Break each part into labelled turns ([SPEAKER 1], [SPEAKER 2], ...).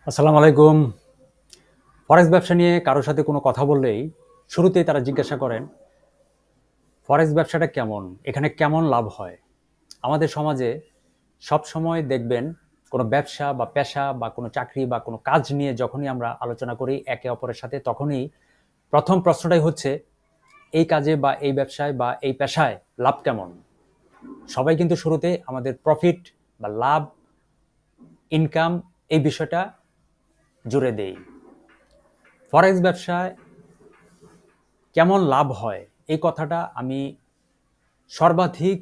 [SPEAKER 1] আসসালামু আলাইকুম। ফরেক্স ব্যবসা নিয়ে কারোর সাথে কোনো কথা বললেই শুরুতেই তারা জিজ্ঞাসা করেন, ফরেক্স ব্যবসাটা কেমন? এখানে কেমন লাভ হয়? আমাদের সমাজে সবসময় দেখবেন কোনো ব্যবসা বা পেশা বা কোনো চাকরি বা কোনো কাজ নিয়ে যখনই আমরা আলোচনা করি একে অপরের সাথে, তখনই প্রথম প্রশ্নটাই হচ্ছে, এই কাজে বা এই ব্যবসায় বা এই পেশায় লাভ কেমন? সবাই কিন্তু শুরুতে আমাদের প্রফিট বা লাভ, ইনকাম এই বিষয়টা জুড়ে দেই। ফরেক্স ব্যবসায় কেমন লাভ হয় এই কথাটা আমি সর্বাধিক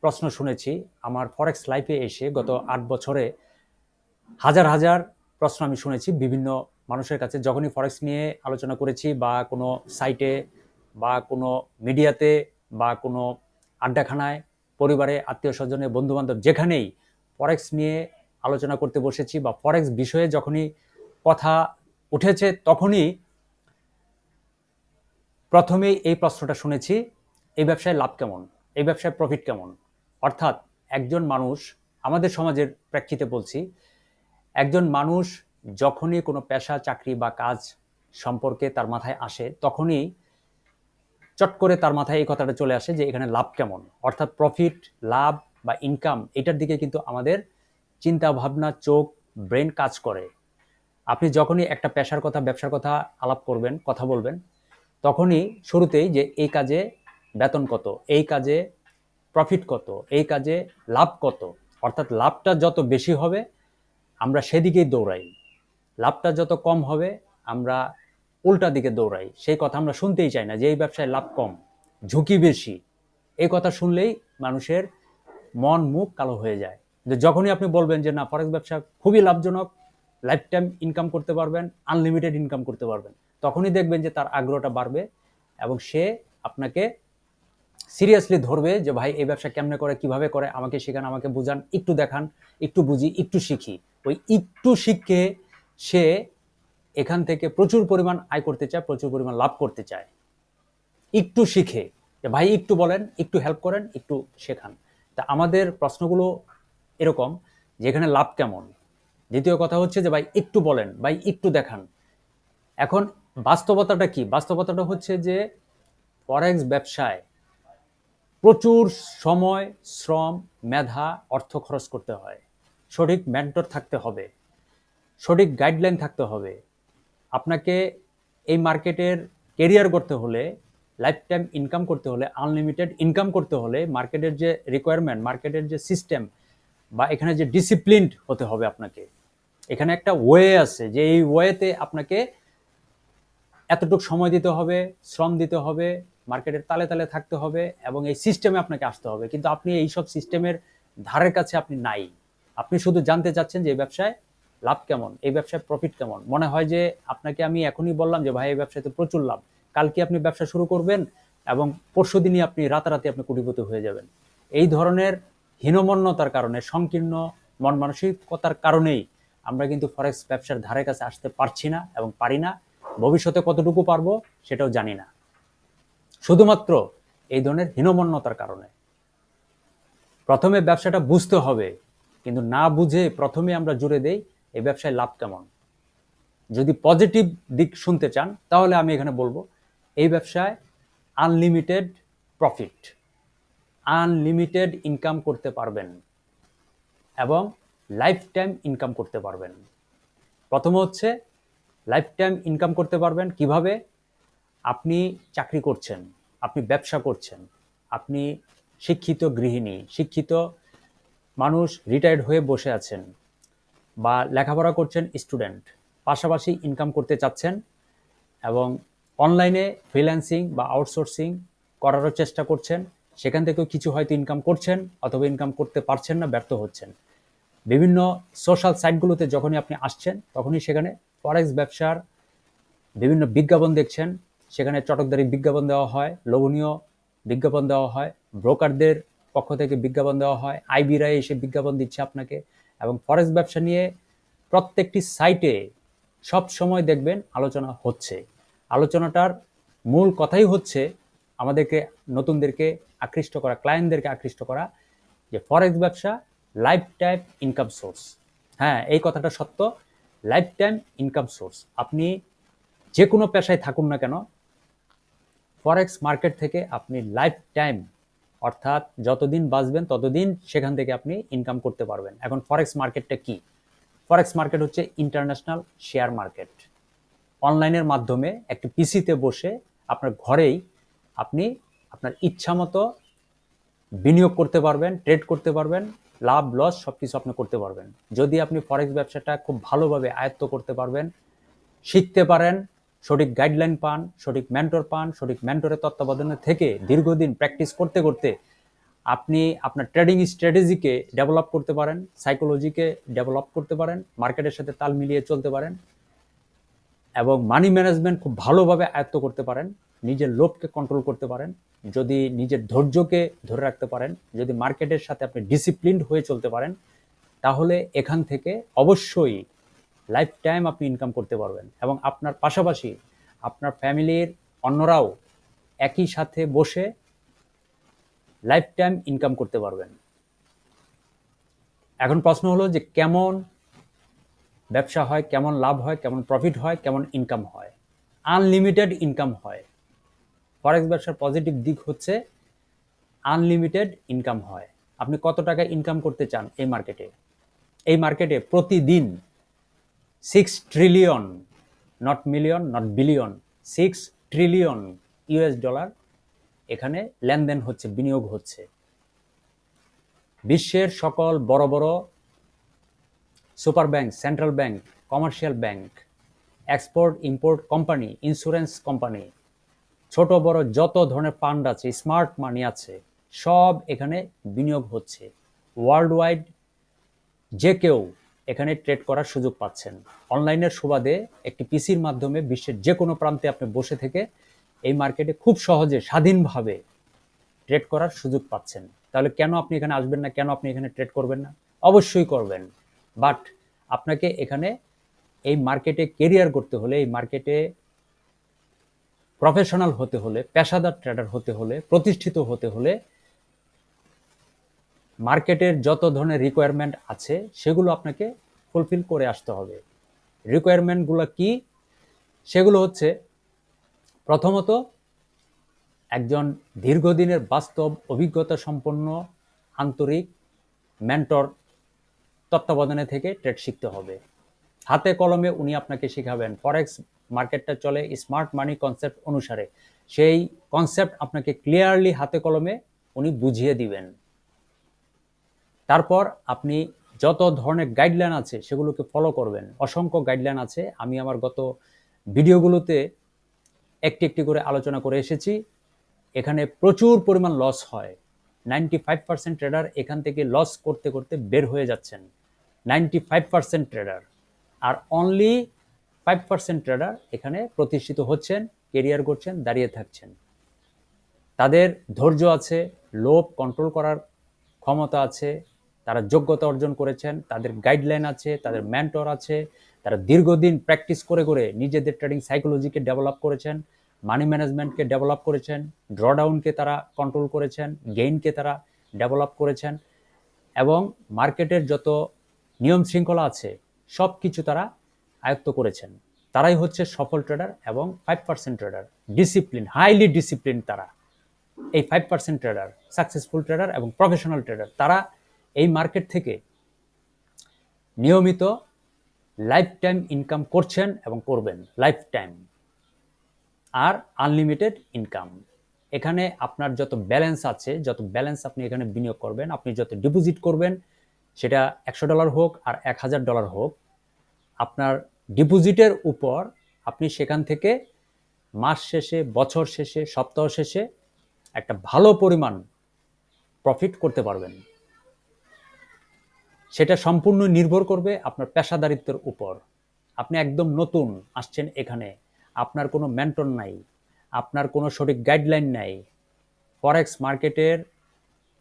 [SPEAKER 1] প্রশ্ন শুনেছি আমার ফরেক্স লাইফে এসে। গত ৮ বছরে হাজার হাজার প্রশ্ন আমি শুনেছি বিভিন্ন মানুষের কাছে, যখনই ফরেক্স নিয়ে আলোচনা করেছি বা কোনো সাইটে বা কোনো মিডিয়াতে বা কোনো আড্ডাখানায়, পরিবারে, আত্মীয় স্বজনে, বন্ধুবান্ধব, যেখানেই ফরেক্স নিয়ে আলোচনা করতে বসেছি বা ফরেক্স বিষয়ে যখনই কথা উঠেছে, তখনই প্রথমেই এই প্রশ্নটা শুনেছি, এই ব্যবসায় লাভ কেমন, এই ব্যবসায় প্রফিট কেমন। অর্থাৎ একজন মানুষ, আমাদের সমাজের প্রেক্ষিতে বলছি, একজন মানুষ যখনই কোনো পেশা, চাকরি বা কাজ সম্পর্কে তার মাথায় আসে, তখনই চট করে তার মাথায় এই কথাটা চলে আসে যে এখানে লাভ কেমন। অর্থাৎ প্রফিট, লাভ বা ইনকাম, এটার দিকে কিন্তু আমাদের চিন্তা ভাবনা, চোখ, ব্রেন কাজ করে। আপনি যখনই একটা পেশার কথা, ব্যবসার কথা আলাপ করবেন, কথা বলবেন, তখনই শুরুতেই যে এই কাজে বেতন কত, এই কাজে প্রফিট কত, এই কাজে লাভ কত, অর্থাৎ লাভটা যত বেশি হবে আমরা সেদিকেই দৌড়াই, লাভটা যত কম হবে আমরা উল্টা দিকে দৌড়াই। সেই কথা আমরা শুনতেই চাই না যে এই ব্যবসায় লাভ কম, ঝুঁকি বেশি। এই কথা শুনলেই মানুষের মন মুখ কালো হয়ে যায়। কিন্তু যখনই আপনি বলবেন যে না, ফরেক্স ব্যবসা খুবই লাভজনক, লাইফ টাইম ইনকাম করতে পারবেন, আনলিমিটেড ইনকাম করতে পারবেন, তখনই দেখবেন যে তার আগ্রহটা বাড়বে এবং সে আপনাকে সিরিয়াসলি ধরবে যে ভাই এই ব্যবসা কেমনে করে, কিভাবে করে, আমাকে শেখান, আমাকে বুঝান, একটু দেখান, একটু বুঝি, একটু শিখি। ওই একটু শিখে সে এখান থেকে প্রচুর পরিমাণ আয় করতে চায়, প্রচুর পরিমাণ লাভ করতে চায়। একটু শিখে যে ভাই একটু বলেন, একটু হেল্প করেন, একটু শেখান। তা আমাদের প্রশ্নগুলো এরকম, যেখানে লাভ কেমন। দ্বিতীয় কথা হচ্ছে যে ভাই একটু বলেন, ভাই একটু দেখান। এখন বাস্তবতাটা কি? বাস্তবতাটা হচ্ছে যে ফরেক্স ব্যবসায় প্রচুর সময়, শ্রম, মেধা, অর্থ খরচ করতে হয়। সঠিক মেন্টর থাকতে হবে, সঠিক গাইডলাইন থাকতে হবে। আপনাকে এই মার্কেটের কেরিয়ার করতে হলে, লাইফ টাইম ইনকাম করতে হলে, আনলিমিটেড ইনকাম করতে হলে, মার্কেটের যে রিকোয়ারমেন্ট, মার্কেটের যে সিস্টেম বা এখানে যে ডিসিপ্লিনড হতে হবে আপনাকে। এখানে একটা ওয়ে আছে যে এই ওয়েতে আপনাকে এতটুকু সময় দিতে হবে, শ্রম দিতে হবে, মার্কেটের তালে তালে থাকতে হবে এবং এই সিস্টেমে আপনাকে আসতে হবে। কিন্তু আপনি এইসব সিস্টেমের ধারের কাছে আপনি নাই। আপনি শুধু জানতে চাচ্ছেন যে এই ব্যবসায় লাভ কেমন, এই ব্যবসায় প্রফিট কেমন। মনে হয় যে আপনাকে আমি এখনই বললাম যে ভাই এই ব্যবসায় তো প্রচুর লাভ, কালকে আপনি ব্যবসা শুরু করবেন এবং পরশু দিনই আপনি রাতারাতি আপনি কোটিপতি হয়ে যাবেন। এই ধরনের হীনমন্যতার কারণে, সংকীর্ণ মন মানসিকতার কারণেই আমরা কিন্তু ফরেক্স ব্যবসার ধারে কাছে আসতে পারছি না এবং পারি না। ভবিষ্যতে কতটুকু পারবো সেটাও জানি না, শুধুমাত্র এই ধরনের হীনমন্যতার কারণে। প্রথমে ব্যবসাটা বুঝতে হবে, কিন্তু না বুঝে প্রথমে আমরা জুড়ে দেই এই ব্যবসায় লাভ কেমন। যদি পজিটিভ দিক শুনতে চান তাহলে আমি এখানে বলবো এই ব্যবসায় আনলিমিটেড প্রফিট, আনলিমিটেড ইনকাম করতে পারবেন এবং লাইফ টাইম ইনকাম করতে পারবেন। প্রথম হচ্ছে লাইফ টাইম ইনকাম করতে পারবেন কিভাবে? আপনি চাকরি করছেন, আপনি ব্যবসা করছেন, আপনি শিক্ষিত গৃহিণী, শিক্ষিত মানুষ, রিটায়ার্ড হয়ে বসে আছেন বা লেখাপড়া করছেন স্টুডেন্ট, পাশাপাশি ইনকাম করতে চাচ্ছেন এবং অনলাইনে ফ্রিল্যান্সিং বা আউটসোর্সিং করারও চেষ্টা করছেন, সেখান থেকেও কিছু হয়তো ইনকাম করছেন অথবা ইনকাম করতে পারছেন না, ব্যর্থ হচ্ছেন। বিভিন্ন সোশ্যাল সাইটগুলোতে যখনই আপনি আসছেন তখনই সেখানে ফরেক্স ব্যবসার বিভিন্ন বিজ্ঞাপন দেখছেন, সেখানে চটকদারি বিজ্ঞাপন দেওয়া হয়, লোভনীয় বিজ্ঞাপন দেওয়া হয়, ব্রোকারদের পক্ষ থেকে বিজ্ঞাপন দেওয়া হয়, আইবিরা এসে বিজ্ঞাপন দিচ্ছে আপনাকে। এবং ফরেক্স ব্যবসা নিয়ে প্রত্যেকটি সাইটে সব সময় দেখবেন আলোচনা হচ্ছে। আলোচনাটার মূল কথাই হচ্ছে আমাদেরকে, নতুনদেরকে আকৃষ্ট করা, ক্লায়েন্টদেরকে আকৃষ্ট করা যে ফরেক্স ব্যবসা লাইফ টাইম ইনকাম সোর্স। হ্যাঁ, এই কথাটা সত্য, লাইফ টাইম ইনকাম সোর্স। আপনি যে কোনো পেশায় থাকুন না কেন, ফরেক্স মার্কেট থেকে আপনি লাইফ টাইম, অর্থাৎ যতদিন বাঁচবেন ততদিন সেখান থেকে আপনি ইনকাম করতে পারবেন। এখন ফরেক্স মার্কেটটা কি? ফরেক্স মার্কেট হচ্ছে ইন্টারন্যাশনাল শেয়ার মার্কেট। অনলাইনের মাধ্যমে একটি পিসিতে বসে আপনার ঘরেই আপনি আপনার ইচ্ছা মতো বিনিয়োগ করতে পারবেন, ট্রেড করতে পারবেন, লাভ লস সব কিছু আপনি করতে পারবেন। যদি আপনি ফরেক্স ব্যবসাটা খুব ভালোভাবে আয়ত্ত করতে পারবেন, শিখতে পারেন, সঠিক গাইডলাইন পান, সঠিক মেন্টর পান, সঠিক মেন্টরের তত্ত্বাবধানে থেকে দীর্ঘদিন প্র্যাকটিস করতে করতে আপনি আপনার ট্রেডিং স্ট্র্যাটেজিকে ডেভেলপ করতে পারেন, সাইকোলজিকে ডেভেলপ করতে পারেন, মার্কেটের সাথে তাল মিলিয়ে চলতে পারেন এবং মানি ম্যানেজমেন্ট খুব ভালোভাবে আয়ত্ত করতে পারেন, নিজের লোভকে কন্ট্রোল করতে পারেন, যদি নিজের ধৈর্যকে ধরে রাখতে পারেন, যদি মার্কেটের সাথে আপনি ডিসিপ্লিনড হয়ে চলতে পারেন, তাহলে এখান থেকে অবশ্যই লাইফ টাইম আপনি ইনকাম করতে পারবেন এবং আপনার পাশাপাশি আপনার ফ্যামিলির অন্যরাও একই সাথে বসে লাইফ টাইম ইনকাম করতে পারবেন। এখন প্রশ্ন হলো যে কেমন ব্যবসা হয়, কেমন লাভ হয়, কেমন প্রফিট হয়, কেমন ইনকাম হয়? আনলিমিটেড ইনকাম হয়। ফরেক্স ব্যবসার পজিটিভ দিক হচ্ছে আনলিমিটেড ইনকাম হয়। আপনি কত টাকা ইনকাম করতে চান এই মার্কেটে? এই মার্কেটে প্রতিদিন 6 trillion, not million, not billion, 6 trillion US dollar এখানে লেনদেন হচ্ছে, বিনিয়োগ হচ্ছে। বিশ্বের সকল বড় বড় super bank, central bank, commercial bank, export import company, insurance company, ছোট বড় যত ধরনের ফান্ড আছে, স্মার্ট মানি আছে, সব এখানে বিনিয়োগ হচ্ছে। ওয়ার্ল্ড ওয়াইড যে কেউ এখানে ট্রেড করার সুযোগ পাচ্ছেন। অনলাইনের সুবাদে একটি পিসির মাধ্যমে বিশ্বের যে কোনো প্রান্তে আপনি বসে থেকে এই মার্কেটে খুব সহজে স্বাধীনভাবে ট্রেড করার সুযোগ পাচ্ছেন। তাহলে কেন আপনি এখানে আসবেন না? কেন আপনি এখানে ট্রেড করবেন না? অবশ্যই করবেন, বাট আপনাকে এখানে এই মার্কেটে কেরিয়ার করতে হলে, এই মার্কেটে প্রফেশনাল হতে হলে, পেশাদার ট্রেডার হতে হলে, প্রতিষ্ঠিত হতে হলে মার্কেটের যত ধরনের রিকোয়ারমেন্ট আছে সেগুলো আপনাকে ফুলফিল করে আসতে হবে। রিকোয়ারমেন্টগুলো কি? সেগুলো হচ্ছে প্রথমত একজন দীর্ঘদিনের বাস্তব অভিজ্ঞতা সম্পন্ন আন্তরিক মেন্টর তত্ত্বাবধানে থেকে ট্রেড শিখতে হবে। হাতে কলমে উনি আপনাকে শেখাবেন। ফরেক্স মার্কেটটা চলে স্মার্ট মানি কনসেপ্ট অনুসারে, সেই কনসেপ্ট আপনাকে ক্লিয়ারলি হাতে কলমে উনি বুঝিয়ে দিবেন। তারপর আপনি যত ধরনের গাইডলাইন আছে সেগুলোকে ফলো করবেন। অসংখ্য গাইডলাইন আছে, আমি আমার গত ভিডিওগুলোতে একটি একটি করে আলোচনা করে এসেছি। এখানে প্রচুর পরিমাণ লস হয়। 95% ট্রেডার এখান থেকে লস করতে করতে বের হয়ে যাচ্ছেন, 95% ট্রেডার। আর অনলি 5% ট্রেডার এখানে প্রতিষ্ঠিত হচ্ছেন, কেরিয়ার করছেন, দাঁড়িয়ে থাকছেন। তাদের ধৈর্য আছে, লোভ কন্ট্রোল করার ক্ষমতা আছে, তারা যোগ্যতা অর্জন করেছেন, তাদের গাইডলাইন আছে, তাদের মেন্টর আছে, তারা দীর্ঘদিন প্র্যাকটিস করে করে নিজেদের ট্রেডিং সাইকোলজিকে ডেভেলপ করেছেন, মানি ম্যানেজমেন্টকে ডেভেলপ করেছেন, ড্রডাউনকে তারা কন্ট্রোল করেছেন, গেইনকে তারা ডেভেলপ করেছেন এবং মার্কেটের যত নিয়ম শৃঙ্খলা আছে সব কিছু তারা আয়ত্ত করেছেন। তারাই হচ্ছে সফল ট্রেডার এবং 5% ট্রেডার। ডিসিপ্লিন, হাইলি ডিসিপ্লিন তারা। এই 5% ট্রেডার, সাকসেসফুল ট্রেডার এবং প্রফেশনাল ট্রেডার, তারা এই মার্কেট থেকে নিয়মিত লাইফ টাইম ইনকাম করছেন এবং করবেন লাইফ টাইম। আর আনলিমিটেড ইনকাম। এখানে আপনার যত ব্যালেন্স আছে, যত ব্যালেন্স আপনি এখানে বিনিয়োগ করবেন, আপনি যত ডিপোজিট করবেন, সেটা $100 হোক আর $1000 হোক, আপনার ডিপোজিটের উপর আপনি সেখান থেকে মাস শেষে, বছর শেষে, সপ্তাহ শেষে একটা ভালো পরিমাণ প্রফিট করতে পারবেন। সেটা সম্পূর্ণ নির্ভর করবে আপনার পেশাদারিত্বের উপর। আপনি একদম নতুন আসছেন এখানে, আপনার কোনো মেন্টর নাই, আপনার কোনো সঠিক গাইডলাইন নাই, ফরেক্স মার্কেটের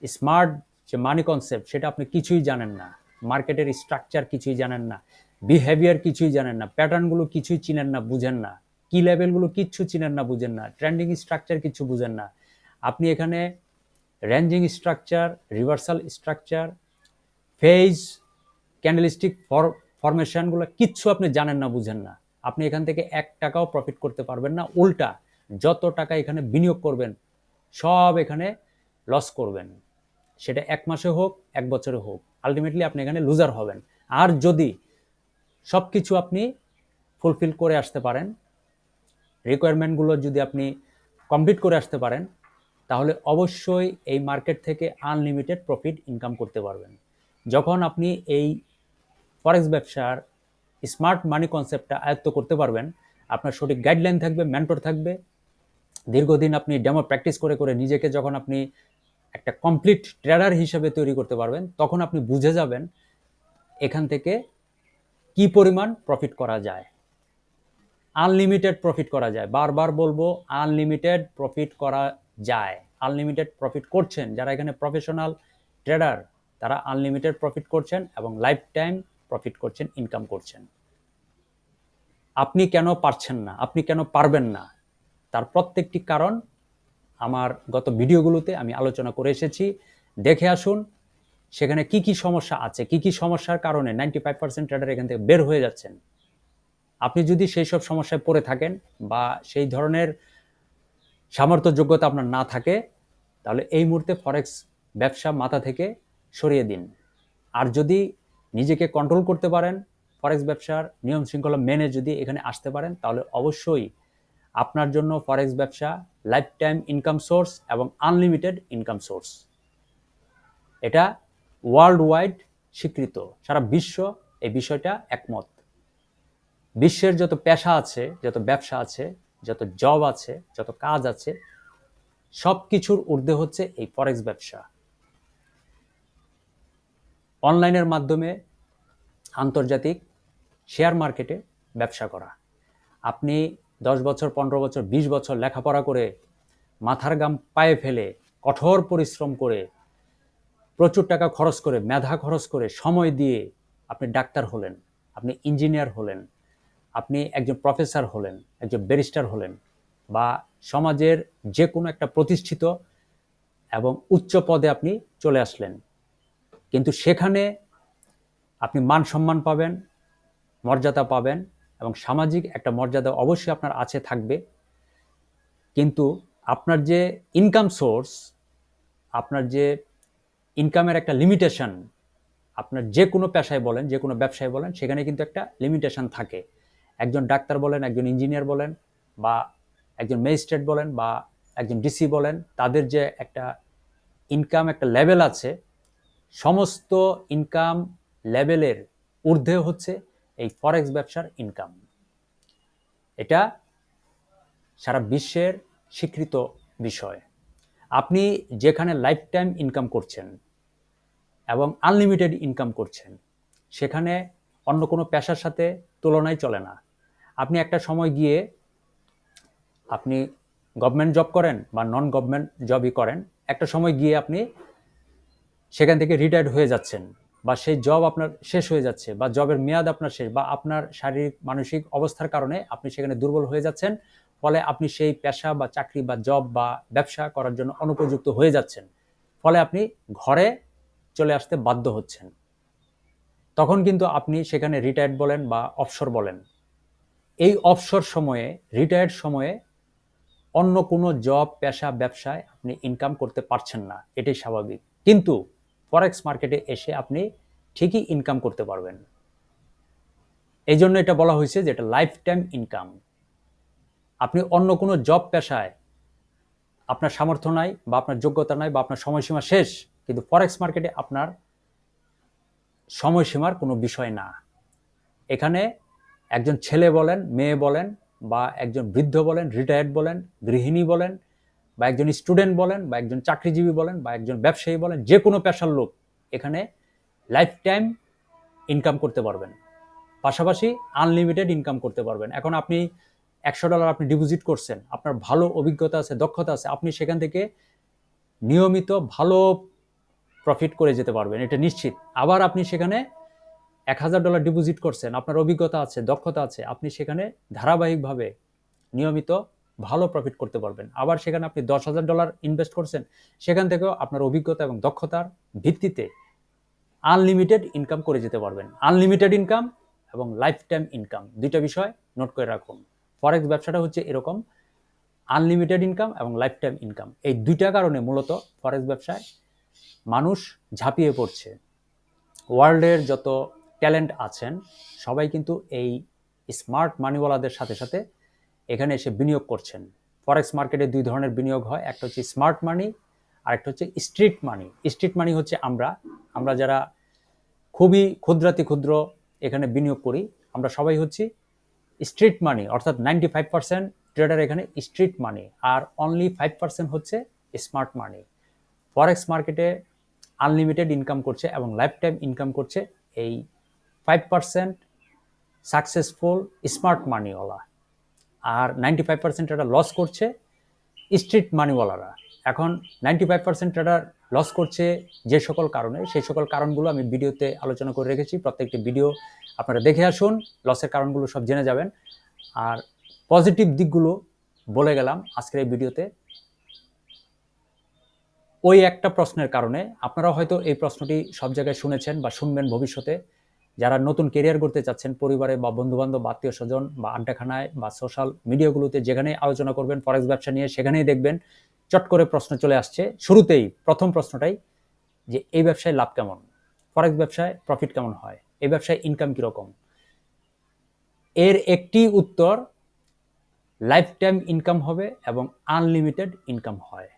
[SPEAKER 1] স্মার্ট যে মানি কনসেপ্ট সেটা আপনি কিছুই জানেন না, মার্কেটের স্ট্রাকচার কিছুই জানেন না, বিহেভিয়ার কিছুই জানেন না, প্যাটার্নগুলো কিছুই চিনেন না, বুঝেন না, কি লেভেলগুলো কিচ্ছু চিনেন না, বুঝেন না, ট্রেন্ডিং স্ট্রাকচার কিছু বুঝেন না। আপনি এখানে ranging structure, reversal structure, phase, candlestick ফরমেশনগুলো কিচ্ছু আপনি জানেন না, বুঝেন না, আপনি এখান থেকে 1 টাকাও প্রফিট করতে পারবেন না। উল্টা যত টাকা এখানে বিনিয়োগ করবেন সব এখানে লস করবেন, সেটা 1 মাসে হোক 1 বছরে হোক, আলটিমেটলি আপনি এখানে লুজার হবেন। আর যদি সব কিছু আপনি ফুলফিল করে আসতে পারেন, রিকোয়ারমেন্টগুলো যদি আপনি কমপ্লিট করে আসতে পারেন, তাহলে অবশ্যই এই মার্কেট থেকে আনলিমিটেড প্রফিট ইনকাম করতে পারবেন। যখন আপনি এই ফরেক্স ব্যবসার স্মার্ট মানি কনসেপ্টটা আয়ত্ত করতে পারবেন, আপনার সঠিক গাইডলাইন থাকবে, মেন্টর থাকবে, দীর্ঘদিন আপনি ডেমো প্র্যাকটিস করে করে নিজেকে যখন আপনি একটা কমপ্লিট ট্রেডার হিসেবে তৈরি করতে পারবেন, তখন আপনি বুঝে যাবেন এখান থেকে কি পরিমাণ প্রফিট করা যায়। আনলিমিটেড প্রফিট করা যায়, বারবার বলবো, আনলিমিটেড প্রফিট করা যায়। আনলিমিটেড প্রফিট করছেন যারা এখানে প্রফেশনাল ট্রেডার, তারা আনলিমিটেড প্রফিট করছেন এবং লাইফ টাইম প্রফিট করছেন, ইনকাম করছেন। আপনি কেন পারছেন না, আপনি কেন পারবেন না, তার প্রত্যেকটি কারণ আমার গত ভিডিওগুলোতে আমি আলোচনা করে এসেছি। দেখে আসুন সেখানে কি কি সমস্যা আছে, কি কি সমস্যার কারণে 95% ট্রেডার এখান থেকে বের হয়ে যাচ্ছেন। আপনি যদি সেই সব সমস্যায় পড়ে থাকেন বা সেই ধরনের সামর্থ্য যোগ্যতা আপনার না থাকে, তাহলে এই মুহূর্তে ফরেক্স ব্যবসা মাথা থেকে সরিয়ে দিন। আর যদি নিজেকে কন্ট্রোল করতে পারেন, ফরেক্স ব্যবসার নিয়ম শৃঙ্খলা মেনে যদি এখানে আসতে পারেন, তাহলে অবশ্যই আপনার জন্য ফরেক্স ব্যবসা লাইফ টাইম ইনকাম সোর্স এবং আনলিমিটেড ইনকাম সোর্স। এটা ওয়ার্ল্ড ওয়াইড স্বীকৃত, সারা বিশ্ব এই বিষয়টা একমত। বিশ্বের যত পেশা আছে, যত ব্যবসা আছে, যত জব আছে, যত কাজ আছে, সব কিছুর ঊর্ধ্বে হচ্ছে এই ফরেক্স ব্যবসা। অনলাইনের মাধ্যমে আন্তর্জাতিক শেয়ার মার্কেটে ব্যবসা করা। আপনি 10 বছর, 15 বছর, 20 বছর লেখাপড়া করে, মাথার ঘাম পায়ে ফেলে, কঠোর পরিশ্রম করে, প্রচুর টাকা খরচ করে, মেধা খরচ করে, সময় দিয়ে আপনি ডাক্তার হলেন, আপনি ইঞ্জিনিয়ার হলেন, আপনি একজন প্রফেসর হলেন, একজন ব্যারিস্টার হলেন, বা সমাজের যে কোনো একটা প্রতিষ্ঠিত এবং উচ্চ পদে আপনি চলে আসলেন। কিন্তু সেখানে আপনি মান সম্মান পাবেন, মর্যাদা পাবেন, এবং সামাজিক একটা মর্যাদা অবশ্যই আপনার আছে, থাকবে। কিন্তু আপনার যে ইনকাম সোর্স, আপনার যে ইনকামের একটা লিমিটেশন, আপনার যে কোনো পেশায় বলেন, যে কোনো ব্যবসায় বলেন, সেখানে কিন্তু একটা লিমিটেশন থাকে। একজন ডাক্তার বলেন, একজন ইঞ্জিনিয়ার বলেন, বা একজন ম্যাজিস্ট্রেট বলেন, বা একজন ডিসি বলেন, তাদের যে একটা ইনকাম একটা লেভেল আছে, সমস্ত ইনকাম লেভেলের ঊর্ধ্বে হচ্ছে এই ফরেক্স ব্যবসার ইনকাম। এটা সারা বিশ্বের স্বীকৃত বিষয়। আপনি যেখানে লাইফ টাইম ইনকাম করছেন এবং আনলিমিটেড ইনকাম করছেন, সেখানে অন্য কোনো পেশার সাথে তুলনায় চলে না। আপনি একটা সময় গিয়ে আপনি গভর্নমেন্ট জব করেন বা নন গভর্নমেন্ট জবই করেন, একটা সময় গিয়ে আপনি সেখান থেকে রিটায়ার্ড হয়ে যাচ্ছেন, বা সেই জব আপনার শেষ হয়ে যাচ্ছে, বা জবের মেয়াদ আপনার শেষ, বা আপনার শারীরিক মানসিক অবস্থার কারণে আপনি সেখানে দুর্বল হয়ে যাচ্ছেন, ফলে আপনি সেই পেশা বা চাকরি বা জব বা ব্যবসা করার জন্য অনুপযুক্ত হয়ে যাচ্ছেন, ফলে আপনি ঘরে চলে আসতে বাধ্য হচ্ছেন। তখন কিন্তু আপনি সেখানে রিটায়ার্ড বলেন বা অবসর বলেন। এই অবসর সময়ে, রিটায়ার্ড সময়ে অন্য কোনো জব, পেশা, ব্যবসায় আপনি ইনকাম করতে পারছেন না, এটাই স্বাভাবিক। কিন্তু ফরেক্স মার্কেটে এসে আপনি ঠিকই ইনকাম করতে পারবেন। এই জন্য এটা বলা হয়েছে যে এটা লাইফ টাইম ইনকাম। আপনি অন্য কোনো জব, পেশায় আপনার সামর্থ্য নাই, বা আপনার যোগ্যতা নাই, বা আপনার সময়সীমা শেষ, কিন্তু ফরেক্স মার্কেটে আপনার সময়সীমার কোনো বিষয় না। এখানে একজন ছেলে বলেন, মেয়ে বলেন, বা একজন বৃদ্ধ বলেন, রিটায়ার্ড বলেন, গৃহিণী বলেন, বা একজন স্টুডেন্ট বলেন, বা একজন চাকরিজীবী বলেন, বা একজন ব্যবসায়ী বলেন, যে কোনো পেশার লোক এখানে লাইফ টাইম ইনকাম করতে পারবেন, পাশাপাশি আনলিমিটেড ইনকাম করতে পারবেন। এখন আপনি $100 আপনি ডিপোজিট করছেন, আপনার ভালো অভিজ্ঞতা আছে, দক্ষতা আছে, আপনি সেখান থেকে নিয়মিত ভালো প্রফিট করে যেতে পারবেন, এটা নিশ্চিত। আবার আপনি সেখানে $1000 ডিপোজিট করছেন, আপনার অভিজ্ঞতা আছে, দক্ষতা আছে, আপনি সেখানে ধারাবাহিকভাবে নিয়মিত ভালো প্রফিট করতে পারবেন। আবার সেখানে আপনি $10,000 ইনভেস্ট করছেন, সেখান থেকেও আপনার অভিজ্ঞতা এবং দক্ষতার ভিত্তিতে আনলিমিটেড ইনকাম করে যেতে পারবেন। আনলিমিটেড ইনকাম এবং লাইফ টাইম ইনকাম, দুইটা বিষয় নোট করে রাখুন। ফরেক্স ব্যবসাটা হচ্ছে এরকম, আনলিমিটেড ইনকাম এবং লাইফ টাইম ইনকাম। এই দুইটা কারণে মূলত ফরেক্স ব্যবসায় মানুষ ঝাঁপিয়ে পড়ছে। ওয়ার্ল্ডের যত ট্যালেন্ট আছেন সবাই কিন্তু এই স্মার্ট মানিওয়ালাদের সাথে সাথে এখানে এসে বিনিয়োগ করছেন। ফরেক্স মার্কেটে দুই ধরনের বিনিয়োগ হয়, একটা হচ্ছে স্মার্ট মানি আর একটা হচ্ছে স্ট্রিট মানি। স্ট্রিট মানি হচ্ছে আমরা যারা খুবই ক্ষুদ্রাতি ক্ষুদ্র এখানে বিনিয়োগ করি, আমরা সবাই হচ্ছি স্ট্রিট মানি, অর্থাৎ 95% ট্রেডার এখানে স্ট্রিট মানি, আর অনলি 5% হচ্ছে স্মার্ট মানি। ফরেক্স মার্কেটে আনলিমিটেড ইনকাম করছে এবং লাইফ টাইম ইনকাম করছে এই 5% সাকসেসফুল স্মার্ট মানিওয়ালা, আর 95% ট্রেডার লস করছে স্ট্রিট মানিওয়ালারা। এখন 95% ট্রেডার লস করছে যে সকল কারণে, সেই সকল কারণগুলো আমি ভিডিওতে আলোচনা করে রেখেছি। প্রত্যেকটি ভিডিও আপনারা দেখে আসুন, লসের কারণগুলো সব জেনে যাবেন। আর পজিটিভ দিকগুলো বলে গেলাম আজকের এই ভিডিওতে। ওই একটা প্রশ্নের কারণে, আপনারা হয়তো এই প্রশ্নটি সব জায়গায় শুনেছেন বা শুনবেন ভবিষ্যতে, যারা নতুন কেরিয়ার করতে চাচ্ছেন, পরিবারে বা বন্ধুবান্ধব বা আত্মীয় স্বজন বা আড্ডাখানায় বা সোশ্যাল মিডিয়াগুলোতে যেখানে আলোচনা করবেন ফরেক্স ব্যবসা নিয়ে, সেখানেই দেখবেন চট করে প্রশ্ন চলে আসছে শুরুতেই, প্রথম প্রশ্নটাই, যে এই ব্যবসায় লাভ কেমন, ফরেক্স ব্যবসায় প্রফিট কেমন হয়, এই ব্যবসায় ইনকাম কীরকম। এর একটি উত্তর, লাইফ টাইম ইনকাম হবে এবং আনলিমিটেড ইনকাম হয়।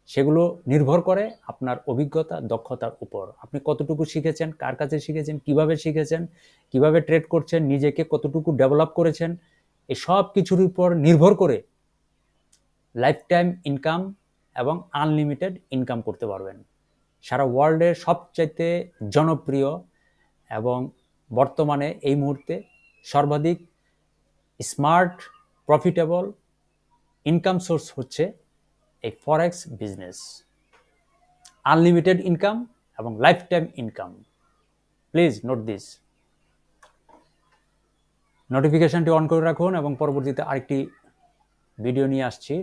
[SPEAKER 1] সেগুলো নির্ভর করে আপনার অভিজ্ঞতা, দক্ষতার উপর। আপনি কতটুকু শিখেছেন, কার কাছে শিখেছেন, কিভাবে কিভাবে ট্রেড করছেন, নিজেকে কতটুকু ডেভেলপ করেছেন, এই সব কিছুর উপর নির্ভর করে লাইফ টাইম ইনকাম এবং আনলিমিটেড ইনকাম করতে পারবেন। সারা ওয়ার্ল্ডের সবচাইতে জনপ্রিয় এবং বর্তমানে এই মুহূর্তে সর্বাধিক স্মার্ট প্রফিটেবল ইনকাম সোর্স হচ্ছে এই ফরেক্স বিজনেস। আনলিমিটেড ইনকাম এবং life time income. Please note this. নোটিফিকেশনটি অন করে রাখুন এবং পরবর্তীতে আরেকটি ভিডিও নিয়ে আসছি।